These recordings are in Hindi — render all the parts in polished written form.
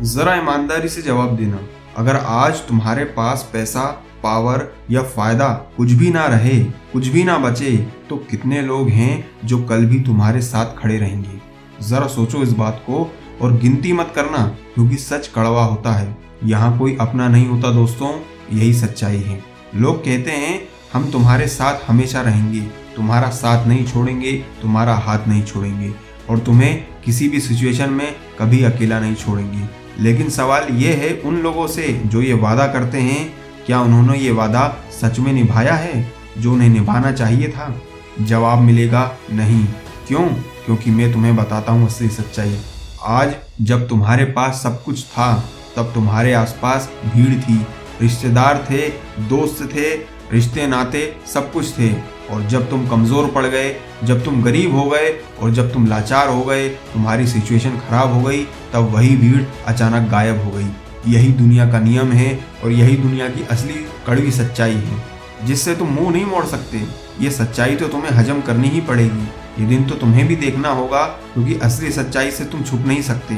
जरा ईमानदारी से जवाब देना, अगर आज तुम्हारे पास पैसा, पावर या फायदा कुछ भी ना रहे, कुछ भी ना बचे, तो कितने लोग हैं जो कल भी तुम्हारे साथ खड़े रहेंगे? जरा सोचो इस बात को और गिनती मत करना, क्योंकि सच कड़वा होता है। यहाँ कोई अपना नहीं होता दोस्तों, यही सच्चाई है। लोग कहते हैं हम तुम्हारे साथ हमेशा रहेंगे, तुम्हारा साथ नहीं छोड़ेंगे, तुम्हारा हाथ नहीं छोड़ेंगे और तुम्हें किसी भी सिचुएशन में कभी अकेला नहीं छोड़ेंगे। लेकिन सवाल ये है उन लोगों से जो ये वादा करते हैं, क्या उन्होंने ये वादा सच में निभाया है जो उन्हें निभाना चाहिए था? जवाब मिलेगा नहीं। क्यों? क्योंकि मैं तुम्हें बताता हूँ असली सच्चाई। आज जब तुम्हारे पास सब कुछ था, तब तुम्हारे आसपास भीड़ थी, रिश्तेदार थे, दोस्त थे, रिश्ते नाते सब कुछ थे। और जब तुम कमज़ोर पड़ गए, जब तुम गरीब हो गए और जब तुम लाचार हो गए, तुम्हारी सिचुएशन खराब हो गई, तब वही भीड़ अचानक गायब हो गई। यही दुनिया का नियम है और यही दुनिया की असली कड़वी सच्चाई है, जिससे तुम मुंह नहीं मोड़ सकते। ये सच्चाई तो तुम्हें हजम करनी ही पड़ेगी। ये दिन तो तुम्हें भी देखना होगा, क्योंकि असली सच्चाई से तुम छुप नहीं सकते।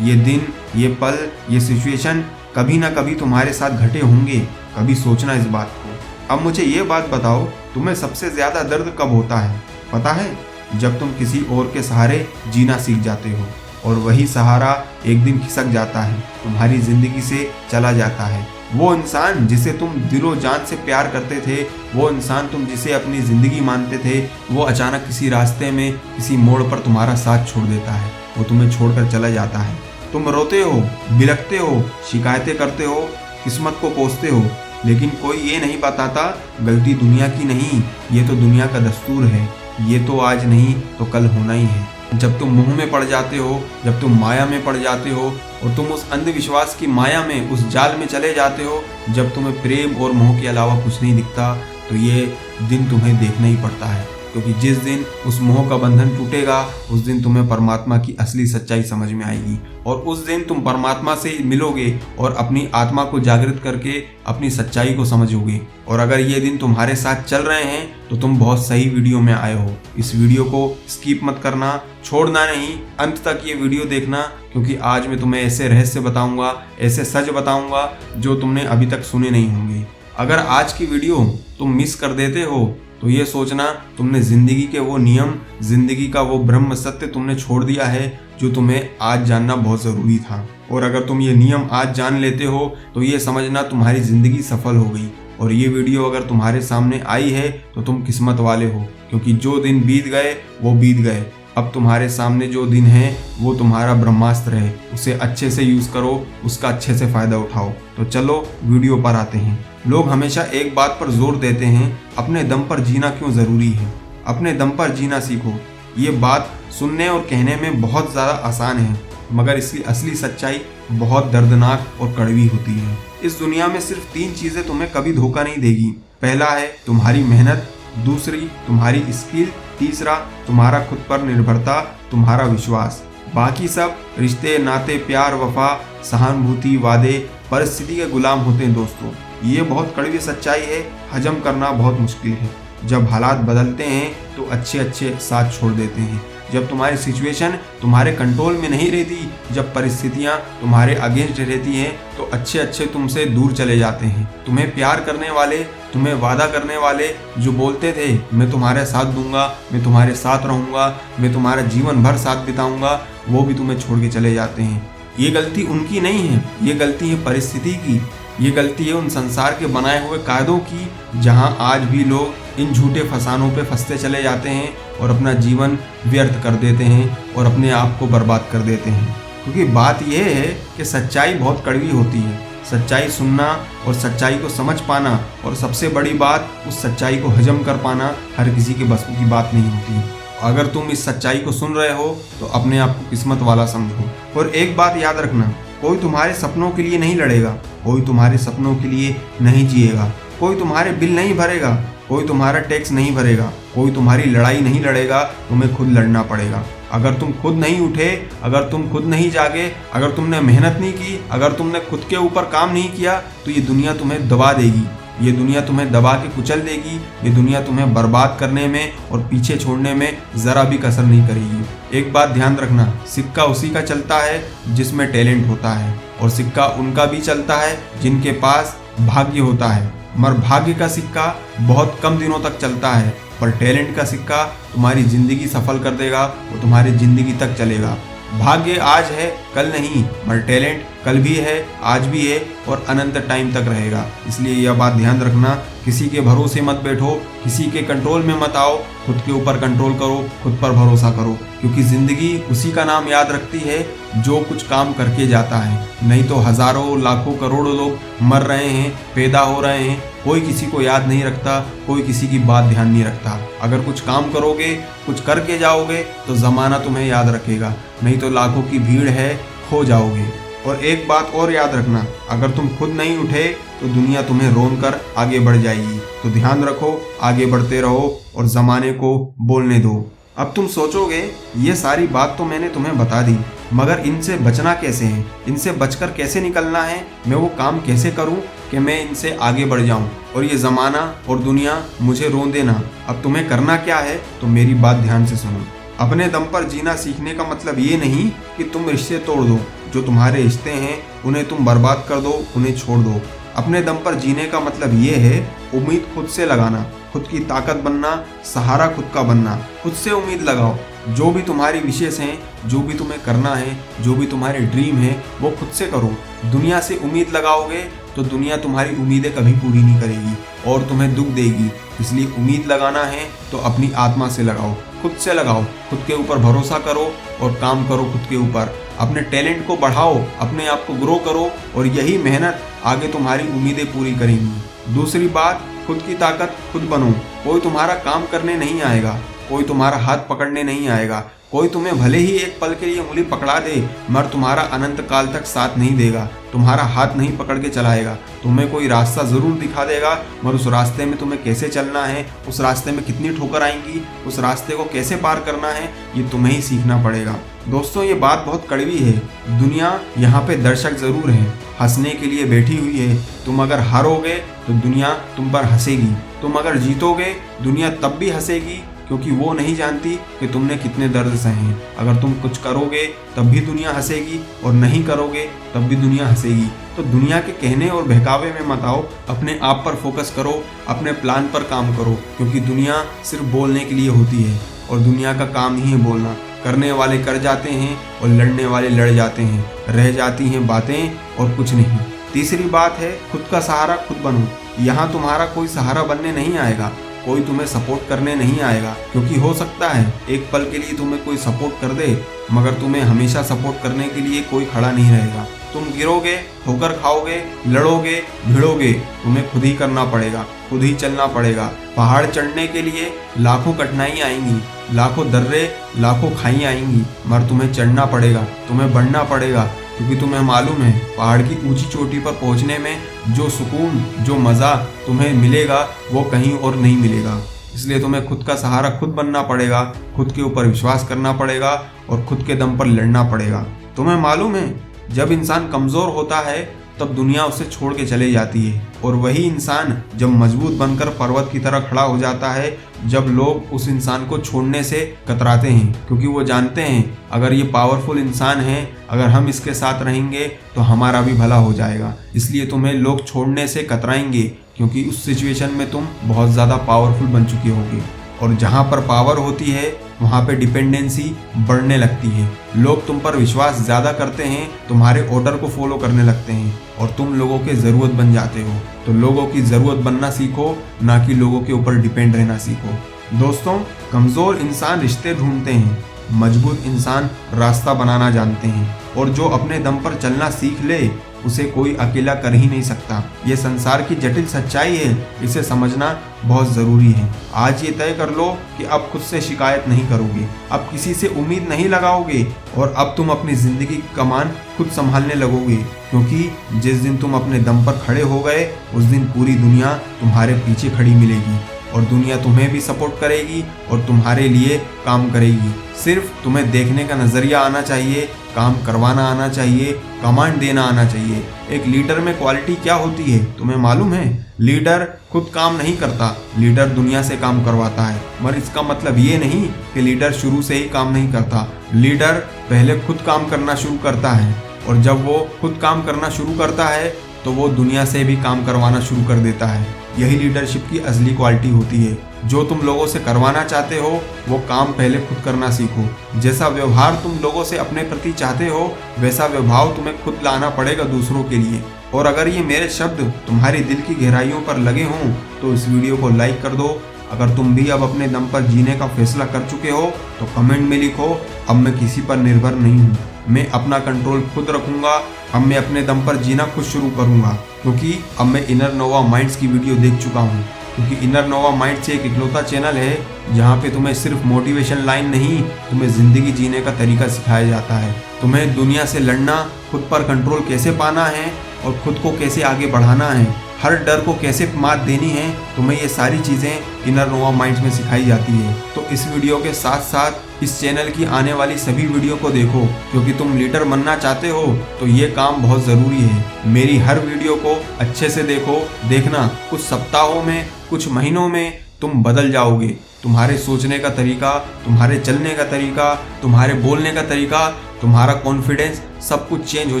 ये दिन, ये पल, ये सिचुएशन कभी ना कभी तुम्हारे साथ घटे होंगे। कभी सोचना इस बात को। अब मुझे ये बात बताओ, तुम्हें सबसे ज्यादा दर्द कब होता है? पता है? जब तुम किसी और के सहारे जीना सीख जाते हो और वही सहारा एक दिन खिसक जाता है, तुम्हारी जिंदगी से चला जाता है। वो इंसान जिसे तुम दिलो जान से प्यार करते थे, वो इंसान तुम जिसे अपनी जिंदगी मानते थे, वो अचानक किसी रास्ते में, किसी मोड़ पर तुम्हारा साथ छोड़ देता है। वो तुम्हें छोड़कर चला जाता है। तुम रोते हो, बिलखते हो, शिकायतें करते हो, किस्मत को कोसते हो, लेकिन कोई ये नहीं बताता गलती दुनिया की नहीं, ये तो दुनिया का दस्तूर है। ये तो आज नहीं तो कल होना ही है। जब तुम मुंह में पड़ जाते हो, जब तुम माया में पड़ जाते हो और तुम उस अंधविश्वास की माया में, उस जाल में चले जाते हो, जब तुम्हें प्रेम और मोह के अलावा कुछ नहीं दिखता, तो ये दिन तुम्हें देखना ही पड़ता है। क्योंकि जिस दिन उस मोह का बंधन टूटेगा, उस दिन तुम्हें परमात्मा की असली सच्चाई समझ में आएगी और उस दिन तुम परमात्मा से मिलोगे और अपनी आत्मा को जागृत करके अपनी सच्चाई को समझोगे। और अगर ये दिन तुम्हारे साथ चल रहे हैं तो तुम बहुत सही वीडियो में आए हो। इस वीडियो को स्किप मत करना, छोड़ना नहीं, अंत तक ये वीडियो देखना, क्योंकि आज मैं तुम्हें ऐसे रहस्य बताऊंगा, ऐसे सच बताऊंगा जो तुमने अभी तक सुने नहीं होंगे। अगर आज की वीडियो तुम मिस कर देते हो तो ये सोचना तुमने जिंदगी के वो नियम, जिंदगी का वो ब्रह्म सत्य तुमने छोड़ दिया है जो तुम्हें आज जानना बहुत ज़रूरी था। और अगर तुम ये नियम आज जान लेते हो तो ये समझना तुम्हारी ज़िंदगी सफल हो गई। और ये वीडियो अगर तुम्हारे सामने आई है तो तुम किस्मत वाले हो, क्योंकि जो दिन बीत गए वो बीत गए। अब तुम्हारे सामने जो दिन है वो तुम्हारा ब्रह्मास्त्र है, उसे अच्छे से यूज़ करो, उसका अच्छे से फ़ायदा उठाओ। तो चलो वीडियो पर आते हैं। लोग हमेशा एक बात पर जोर देते हैं, अपने दम पर जीना क्यों ज़रूरी है। अपने दम पर जीना सीखो। ये बात सुनने और कहने में बहुत ज़्यादा आसान है, मगर इसकी असली सच्चाई बहुत दर्दनाक और कड़वी होती है। इस दुनिया में सिर्फ 3 चीज़ें तुम्हें कभी धोखा नहीं देगी। पहला है तुम्हारी मेहनत, दूसरी तुम्हारी स्किल, तीसरा तुम्हारा खुद पर निर्भरता, तुम्हारा विश्वास। बाकी सब रिश्ते, नाते, प्यार, वफा, सहानुभूति, वादे परिस्थिति के गुलाम होते हैं दोस्तों। ये बहुत कड़वी सच्चाई है, हजम करना बहुत मुश्किल है। जब हालात बदलते हैं तो अच्छे अच्छे साथ छोड़ देते हैं। जब तुम्हारी सिचुएशन तुम्हारे कंट्रोल में नहीं रहती, जब परिस्थितियाँ तुम्हारे अगेंस्ट रहती हैं, तो अच्छे अच्छे तुमसे दूर चले जाते हैं। तुम्हें प्यार करने वाले, तुम्हें वादा करने वाले जो बोलते थे मैं तुम्हारे साथ दूंगा, मैं तुम्हारे साथ रहूँगा, मैं तुम्हारा जीवन भर साथ बिताऊँगा, वो भी तुम्हें छोड़ के चले जाते हैं। ये गलती उनकी नहीं है, ये गलती है परिस्थिति की। ये गलती है उन संसार के बनाए हुए कायदों की, जहां आज भी लोग इन झूठे फसानों पे फंसते चले जाते हैं और अपना जीवन व्यर्थ कर देते हैं और अपने आप को बर्बाद कर देते हैं। क्योंकि बात यह है कि सच्चाई बहुत कड़वी होती है। सच्चाई सुनना और सच्चाई को समझ पाना, और सबसे बड़ी बात उस सच्चाई को हजम कर पाना, हर किसी के बस की बात नहीं होती। अगर तुम इस सच्चाई को सुन रहे हो तो अपने आप को किस्मत वाला समझो। और एक बात याद रखना, कोई तुम्हारे सपनों के लिए नहीं लड़ेगा, कोई तुम्हारे सपनों के लिए नहीं जिएगा, कोई तुम्हारे बिल नहीं भरेगा, कोई तुम्हारा टैक्स नहीं भरेगा, कोई तुम्हारी लड़ाई नहीं लड़ेगा, तुम्हें खुद लड़ना पड़ेगा। अगर तुम खुद नहीं उठे, अगर तुम खुद नहीं जागे, अगर तुमने मेहनत नहीं की, अगर तुमने खुद के ऊपर काम नहीं किया, तो ये दुनिया तुम्हें दबा देगी। ये दुनिया तुम्हें दबा के कुचल देगी। ये दुनिया तुम्हें बर्बाद करने में और पीछे छोड़ने में जरा भी कसर नहीं करेगी। एक बात ध्यान रखना, सिक्का उसी का चलता है जिसमें टैलेंट होता है, और सिक्का उनका भी चलता है जिनके पास भाग्य होता है। मगर भाग्य का सिक्का बहुत कम दिनों तक चलता है, पर टैलेंट का सिक्का तुम्हारी जिंदगी सफल कर देगा, वो तुम्हारी जिंदगी तक चलेगा। भाग्य आज है कल नहीं, मगर टैलेंट कल भी है, आज भी है और अनंत टाइम तक रहेगा। इसलिए यह बात ध्यान रखना, किसी के भरोसे मत बैठो, किसी के कंट्रोल में मत आओ, खुद के ऊपर कंट्रोल करो, खुद पर भरोसा करो, क्योंकि जिंदगी उसी का नाम याद रखती है जो कुछ काम करके जाता है। नहीं तो हजारों लाखों करोड़ों लोग मर रहे हैं, पैदा हो रहे हैं, कोई किसी को याद नहीं रखता, कोई किसी की बात ध्यान नहीं रखता। अगर कुछ काम करोगे, कुछ करके जाओगे तो जमाना तुम्हें याद रखेगा, नहीं तो लाखों की भीड़ है, खो जाओगे। और एक बात और याद रखना, अगर तुम खुद नहीं उठे तो दुनिया तुम्हें रोन कर आगे बढ़ जाएगी। तो ध्यान रखो, आगे बढ़ते रहो और जमाने को बोलने दो। अब तुम सोचोगे ये सारी बात तो मैंने तुम्हें बता दी, मगर इनसे बचना कैसे है, इनसे बचकर कैसे निकलना है, मैं वो काम कैसे करूं कि मैं इनसे आगे बढ़ जाऊं और ये ज़माना और दुनिया मुझे रोन देना। अब तुम्हें करना क्या है, तो मेरी बात ध्यान से सुनो। अपने दम पर जीना सीखने का मतलब ये नहीं कि तुम रिश्ते तोड़ दो, जो तुम्हारे रिश्ते हैं उन्हें तुम बर्बाद कर दो, उन्हें छोड़ दो। अपने दम पर जीने का मतलब ये है उम्मीद खुद से लगाना, खुद की ताकत बनना, सहारा खुद का बनना। खुद से उम्मीद लगाओ, जो भी तुम्हारी विशेष हैं, जो भी तुम्हें करना है, जो भी तुम्हारे ड्रीम है, वो खुद से करो। दुनिया से उम्मीद लगाओगे तो दुनिया तुम्हारी उम्मीदें कभी पूरी नहीं करेगी और तुम्हें दुख देगी। इसलिए उम्मीद लगाना है तो अपनी आत्मा से लगाओ, खुद से लगाओ, खुद के ऊपर भरोसा करो और काम करो खुद के ऊपर। अपने टैलेंट को बढ़ाओ, अपने आप को ग्रो करो और यही मेहनत आगे तुम्हारी उम्मीदें पूरी करेंगी। दूसरी बात, खुद की ताकत खुद बनो। कोई तुम्हारा काम करने नहीं आएगा, कोई तुम्हारा हाथ पकड़ने नहीं आएगा, कोई तुम्हें भले ही एक पल के लिए उंगली पकड़ा दे, मगर तुम्हारा अनंत काल तक साथ नहीं देगा, तुम्हारा हाथ नहीं पकड़ के चलाएगा। तुम्हें कोई रास्ता जरूर दिखा देगा, मगर उस रास्ते में तुम्हें कैसे चलना है, उस रास्ते में कितनी ठोकर आएंगी, उस रास्ते को कैसे पार करना है, ये तुम्हें ही सीखना पड़ेगा। दोस्तों, ये बात बहुत कड़वी है। दुनिया यहाँ पे दर्शक जरूर है, हंसने के लिए बैठी हुई है। तुम अगर हारोगे तो दुनिया तुम पर हंसेगी, तुम अगर जीतोगे दुनिया तब भी हंसेगी, क्योंकि वो नहीं जानती कि तुमने कितने दर्द सहे। अगर तुम कुछ करोगे तब भी दुनिया हंसेगी और नहीं करोगे तब भी दुनिया हंसेगी। तो दुनिया के कहने और बहकावे में मत आओ, अपने आप पर फोकस करो, अपने प्लान पर काम करो, क्योंकि दुनिया सिर्फ बोलने के लिए होती है और दुनिया का काम ही है बोलना। करने वाले कर जाते हैं और लड़ने वाले लड़ जाते हैं, रह जाती हैं बातें और कुछ नहीं। तीसरी बात है, खुद का सहारा खुद बनो। यहाँ तुम्हारा कोई सहारा बनने नहीं आएगा, कोई तुम्हें सपोर्ट करने नहीं आएगा, क्योंकि हो सकता है एक पल के लिए तुम्हें कोई सपोर्ट कर दे, मगर तुम्हें हमेशा सपोर्ट करने के लिए कोई खड़ा नहीं रहेगा। तुम गिरोगे, ठोकर खाओगे, लड़ोगे, भिड़ोगे, तुम्हें खुद ही करना पड़ेगा, खुद ही चलना पड़ेगा। पहाड़ चढ़ने के लिए लाखों कठिनाई आएंगी, लाखों दर्रे, लाखों खाई आएंगी, मगर तुम्हें चढ़ना पड़ेगा, तुम्हें बढ़ना पड़ेगा, क्योंकि तुम्हें मालूम है पहाड़ की ऊंची चोटी पर पहुंचने में जो सुकून, जो मज़ा तुम्हें मिलेगा वो कहीं और नहीं मिलेगा। इसलिए तुम्हें खुद का सहारा खुद बनना पड़ेगा, खुद के ऊपर विश्वास करना पड़ेगा और खुद के दम पर लड़ना पड़ेगा। तुम्हें मालूम है जब इंसान कमज़ोर होता है तब दुनिया उसे छोड़ के चले जाती है, और वही इंसान जब मजबूत बनकर पर्वत की तरह खड़ा हो जाता है, जब लोग उस इंसान को छोड़ने से कतराते हैं, क्योंकि वो जानते हैं अगर ये पावरफुल इंसान है, अगर हम इसके साथ रहेंगे तो हमारा भी भला हो जाएगा। इसलिए तुम्हें लोग छोड़ने से कतराएंगे, क्योंकि उस सिचुएशन में तुम बहुत ज़्यादा पावरफुल बन चुके होगे। और जहाँ पर पावर होती है वहाँ पे डिपेंडेंसी बढ़ने लगती है। लोग तुम पर विश्वास ज़्यादा करते हैं, तुम्हारे ऑर्डर को फॉलो करने लगते हैं और तुम लोगों के ज़रूरत बन जाते हो। तो लोगों की ज़रूरत बनना सीखो, ना कि लोगों के ऊपर डिपेंड रहना सीखो। दोस्तों, कमज़ोर इंसान रिश्ते ढूंढते हैं, मजबूत इंसान रास्ता बनाना जानते हैं, और जो अपने दम पर चलना सीख ले उसे कोई अकेला कर ही नहीं सकता। ये संसार की जटिल सच्चाई है, इसे समझना बहुत ज़रूरी है। आज ये तय कर लो कि अब खुद से शिकायत नहीं करोगे, अब किसी से उम्मीद नहीं लगाओगे, और अब तुम अपनी ज़िंदगी की कमान खुद संभालने लगोगे, क्योंकि जिस दिन तुम अपने दम पर खड़े हो गए उस दिन पूरी दुनिया तुम्हारे पीछे खड़ी मिलेगी, और दुनिया तुम्हें भी सपोर्ट करेगी और तुम्हारे लिए काम करेगी। सिर्फ तुम्हें देखने का नज़रिया आना चाहिए, काम करवाना आना चाहिए, कमांड देना आना चाहिए। एक लीडर में क्वालिटी क्या होती है तुम्हें मालूम है? लीडर खुद काम नहीं करता, लीडर दुनिया से काम करवाता है। मगर इसका मतलब ये नहीं कि लीडर शुरू से ही काम नहीं करता। लीडर पहले खुद काम करना शुरू करता है, और जब वो खुद काम करना शुरू करता है तो वो दुनिया से भी काम करवाना शुरू कर देता है। यही लीडरशिप की असली क्वालिटी होती है। जो तुम लोगों से करवाना चाहते हो वो काम पहले खुद करना सीखो। जैसा व्यवहार तुम लोगों से अपने प्रति चाहते हो वैसा व्यवहार तुम्हें खुद लाना पड़ेगा दूसरों के लिए। और अगर ये मेरे शब्द तुम्हारे दिल की गहराइयों पर लगे हों तो इस वीडियो को लाइक कर दो। अगर तुम भी अब अपने दम पर जीने का फैसला कर चुके हो तो कमेंट में लिखो, अब मैं किसी पर निर्भर नहीं हूँ, मैं अपना कंट्रोल खुद रखूंगा, अब मैं अपने दम पर जीना खुद शुरू करूंगा। क्योंकि अब मैं इनर नोवा माइंड्स की वीडियो देख चुका हूँ। क्योंकि इनर नोवा माइंड्स एक इकलौता चैनल है जहाँ पे तुम्हें सिर्फ मोटिवेशन लाइन नहीं, तुम्हें जिंदगी जीने का तरीका सिखाया जाता है। तुम्हें दुनिया से लड़ना, खुद पर कंट्रोल कैसे पाना है और खुद को कैसे आगे बढ़ाना है, हर डर को कैसे मात देनी है, तुम्हें ये सारी चीज़ें इनर नोवा माइंड्स में सिखाई जाती है। तो इस वीडियो के साथ साथ इस चैनल की आने वाली सभी वीडियो को देखो, क्योंकि तुम लीडर बनना चाहते हो तो ये काम बहुत ज़रूरी है। मेरी हर वीडियो को अच्छे से देखो, देखना कुछ सप्ताहों में, कुछ महीनों में तुम बदल जाओगे। तुम्हारे सोचने का तरीका, तुम्हारे चलने का तरीका, तुम्हारे बोलने का तरीका, तुम्हारा कॉन्फिडेंस सब कुछ चेंज हो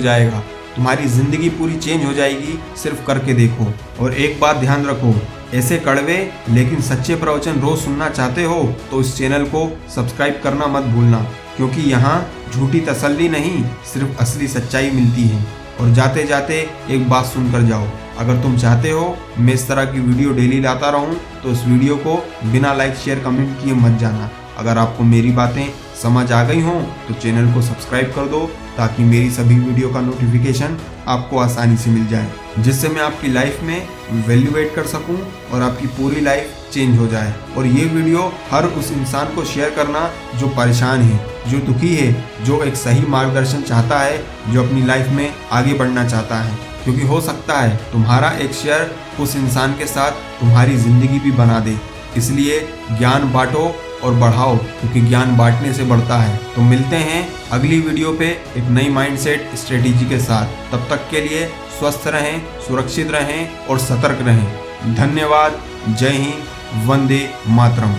जाएगा। तुम्हारी जिंदगी पूरी चेंज हो जाएगी, सिर्फ करके देखो। और एक बात ध्यान रखो, ऐसे कड़वे लेकिन सच्चे प्रवचन रोज सुनना चाहते हो तो इस चैनल को सब्सक्राइब करना मत भूलना, क्योंकि यहाँ झूठी तसल्ली नहीं, सिर्फ असली सच्चाई मिलती है। और जाते जाते एक बात सुनकर जाओ, अगर तुम चाहते हो मैं इस तरह की वीडियो डेली लाता रहूं तो इस वीडियो को बिना लाइक शेयर कमेंट किए मत जाना। अगर आपको मेरी बातें समझ आ गई हों तो चैनल को सब्सक्राइब कर दो, ताकि मेरी सभी वीडियो का नोटिफिकेशन आपको आसानी से मिल जाए, जिससे मैं आपकी लाइफ में वैल्यू ऐड कर सकूं और आपकी पूरी लाइफ चेंज हो जाए। और ये वीडियो हर उस इंसान को शेयर करना जो परेशान है, जो दुखी है, जो एक सही मार्गदर्शन चाहता है, जो अपनी लाइफ में आगे बढ़ना चाहता है। क्योंकि हो सकता है तुम्हारा एक शेयर उस इंसान के साथ तुम्हारी जिंदगी भी बना दे। इसलिए ज्ञान बांटो और बढ़ाओ, क्योंकि ज्ञान बांटने से बढ़ता है। तो मिलते हैं अगली वीडियो पे एक नई माइंडसेट स्ट्रेटेजी के साथ। तब तक के लिए स्वस्थ रहें, सुरक्षित रहें और सतर्क रहें। धन्यवाद। जय हिंद। वंदे मातरम।